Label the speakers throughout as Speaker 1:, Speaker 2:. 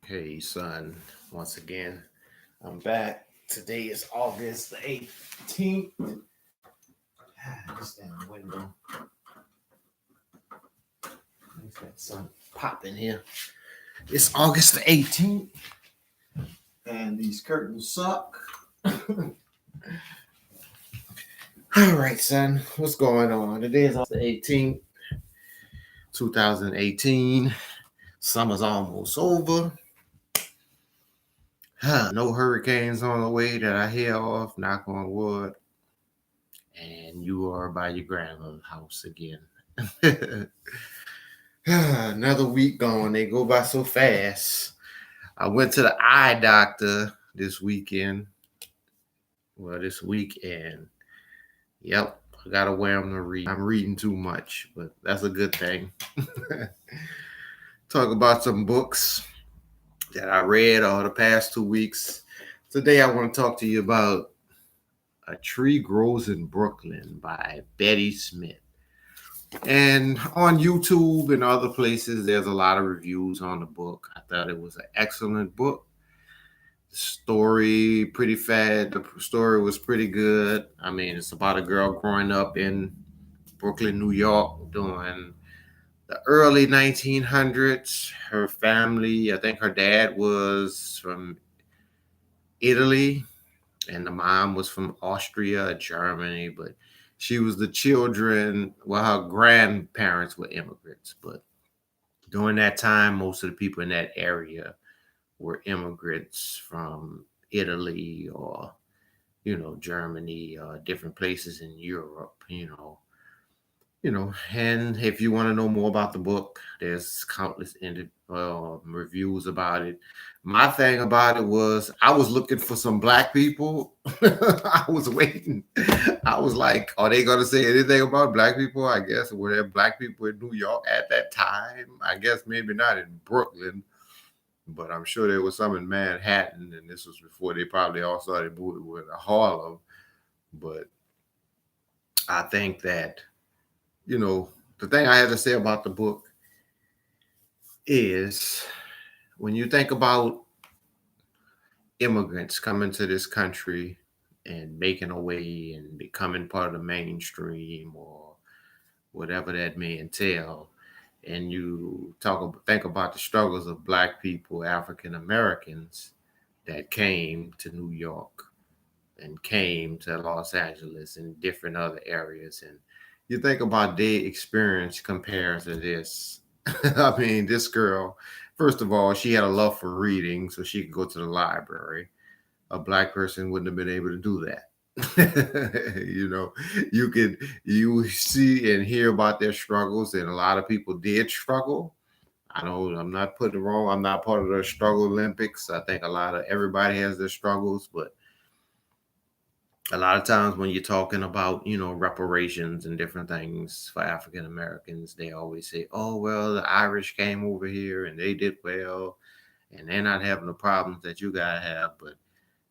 Speaker 1: Hey, son, once again, I'm back. Today is August the 18th. This damn window makes that sun pop in here. It's August the 18th, and these curtains suck. All right, son, what's going on? Today is August the 18th, 2018. Summer's almost over. No hurricanes on the way that I hear of, knock on wood. And you are by your grandmother's house again. Another week gone. They go by so fast. I went to the eye doctor this weekend. Well, this weekend. Yep, I gotta wear them to read. I'm reading too much, but that's a good thing. Talk about some books that I read over the past 2 weeks. Today, I want to talk to you about A Tree Grows in Brooklyn by Betty Smith. And on YouTube and other places, there's a lot of reviews on the book. I thought it was an excellent book. The story, pretty fat. The story was pretty good. I mean, it's about a girl growing up in Brooklyn, New York, during the early 1900s. Her family, I think her dad was from Italy, and the mom was from Austria, Germany, but she was the children, well, her grandparents were immigrants, but during that time, most of the people in that area were immigrants from Italy or, Germany or different places in Europe. And if you want to know more about the book, there's countless reviews about it. My thing about it was I was looking for some black people. I was waiting. I was like, are they going to say anything about black people? I guess were there black people in New York at that time? I guess maybe not in Brooklyn, but I'm sure there was some in Manhattan, and this was before they probably all started moving with Harlem. But I think that the thing I had to say about the book is when you think about immigrants coming to this country and making a way and becoming part of the mainstream or whatever that may entail, and you think about the struggles of black people, African Americans that came to New York and came to Los Angeles and different other areas, and you think about their experience compared to this. I mean, this girl, first of all, she had a love for reading, so she could go to the library. A black person wouldn't have been able to do that. You see and hear about their struggles, and a lot of people did struggle. I'm not putting it wrong. I'm not part of the struggle Olympics. I think a lot of everybody has their struggles, but a lot of times when you're talking about, reparations and different things for African Americans, they always say, oh, well, the Irish came over here and they did well and they're not having the problems that you guys have. But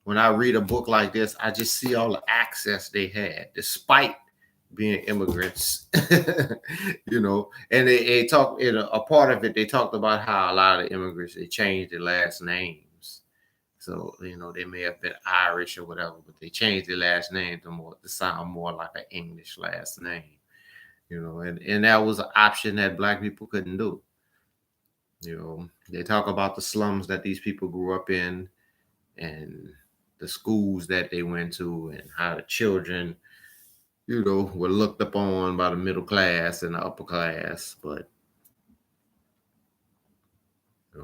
Speaker 1: when I read a book like this, I just see all the access they had despite being immigrants, and they talk in a part of it, they talked about how a lot of the immigrants, they changed their last names. So, they may have been Irish or whatever, but they changed their last name to sound more like an English last name, and that was an option that black people couldn't do. They talk about the slums that these people grew up in and the schools that they went to and how the children, were looked upon by the middle class and the upper class. But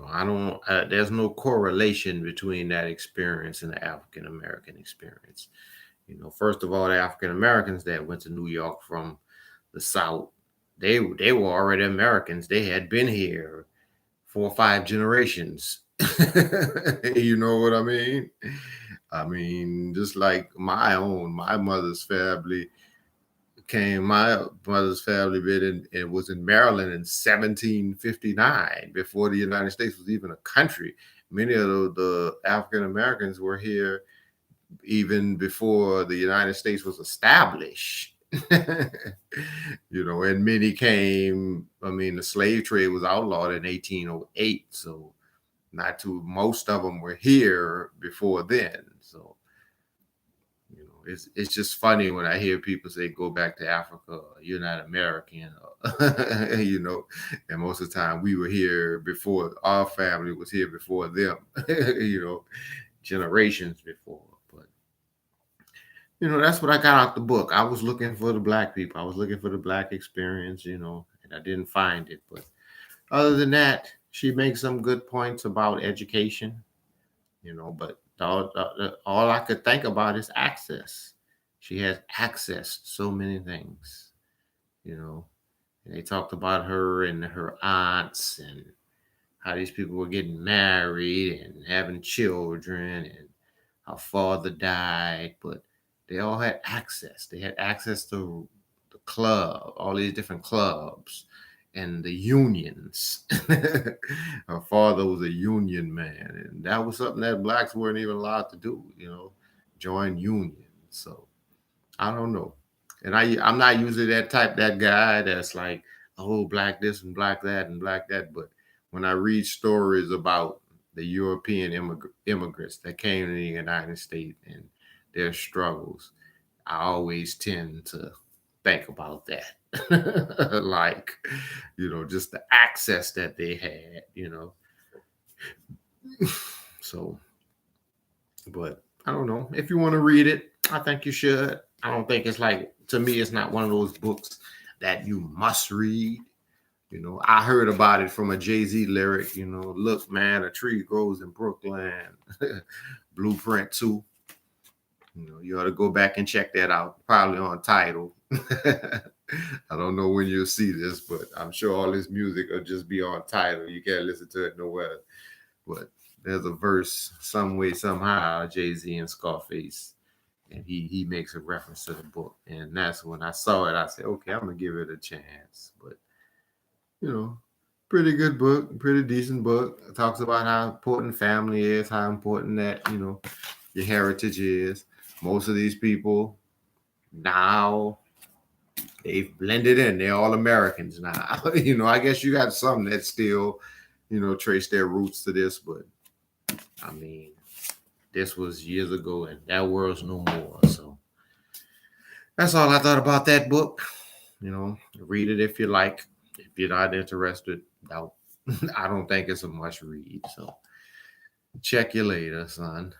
Speaker 1: I don't. There's no correlation between that experience and the African American experience. First of all, the African Americans that went to New York from the South, they were already Americans. They had been here 4 or 5 generations. You know what I mean? I mean, just like my mother's family my mother's family been it was in Maryland in 1759 before the United States was even a country. Many of the African Americans were here even before the United States was established. And many came. I mean, the slave trade was outlawed in 1808, so Not too. Most of them were here before then. So it's just funny when I hear people say go back to Africa, you're not American, and most of the time we were here before our family was here before them, generations before. But that's what I got out the book. I was looking for the black people. I was looking for the black experience, and I didn't find it. But other than that, she makes some good points about education, but all I could think about is access. She has access to so many things, you know. And they talked about her and her aunts and how these people were getting married and having children, and her father died, but they all had access. They had access to the club, all these different clubs and the unions. Her father was a union man, and that was something that blacks weren't even allowed to do, join unions. So I don't know. And I'm not usually that guy that's like, oh, black this and black that and black that. But when I read stories about the European immigrants that came to the United States and their struggles, I always tend to think about that. Like, just the access that they had. So, but I don't know. If you want to read it, I think you should. I don't think it's like, to me, it's not one of those books that you must read. I heard about it from a Jay-Z lyric, look, man, a tree grows in Brooklyn, Blueprint 2. You ought to go back and check that out, probably on Tidal. I don't know when you'll see this, but I'm sure all this music will just be on Tidal. You can't listen to it nowhere. But there's a verse, some way, somehow, Jay-Z and Scarface, and he makes a reference to the book. And that's when I saw it, I said, okay, I'm going to give it a chance. But pretty good book, pretty decent book. It talks about how important family is, how important that, your heritage is. Most of these people now, they've blended in. They're all Americans now. I guess you got some that still, trace their roots to this, but I mean, this was years ago and that world's no more. So that's all I thought about that book. Read it if you like. If you're not interested, I don't think it's a must read. So check you later, son.